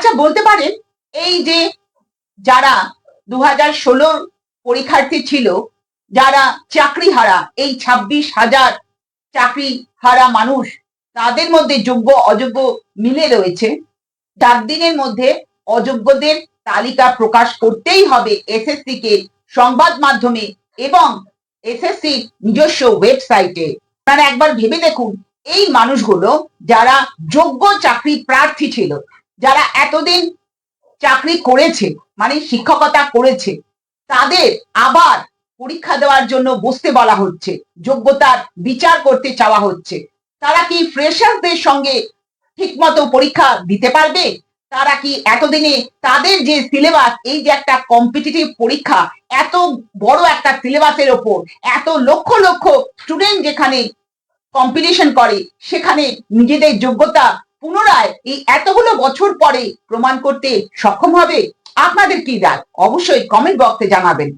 আচ্ছা বলতে পারেন, এই যে যারা 2016 পরীক্ষার্থী ছিল, যারা চাকরি হারা, এই 26,000 চাকরি হারা মানুষ, তাদের মধ্যে যোগ্য অযোগ্য মিলে রয়েছে। 4 দিনের মধ্যে অযোগ্যদের তালিকা প্রকাশ করতেই হবে এসএসসি কে সংবাদ মাধ্যমে এবং এসএসসি নিজস্ব ওয়েবসাইটে। আপনারা একবার ভেবে দেখুন, এই মানুষগুলো যারা যোগ্য চাকরি প্রার্থী ছিল, যারা এতদিন চাকরি করেছে, মানে শিক্ষকতা করেছে, তাদের আবার পরীক্ষা দেওয়ার জন্য বসতে বলা হচ্ছে, যোগ্যতার বিচার করতে চাওয়া হচ্ছে। তারা কি ফ্রেশারদের সঙ্গে ঠিকমতো পরীক্ষা দিতে পারবে? তারা কি এতদিনে তাদের যে সিলেবাস, এই যে একটা কম্পিটিটিভ পরীক্ষা, এত বড় একটা সিলেবাসের ওপর এত লক্ষ লক্ষ স্টুডেন্ট যেখানে কম্পিটিশন করে, সেখানে নিজেদের যোগ্যতা পুনরায় এই এতগুলো বছর পরে প্রমাণ করতে সক্ষম হবে? আপনাদের কি রায়? অবশ্যই কমেন্ট বক্সে জানাবেন।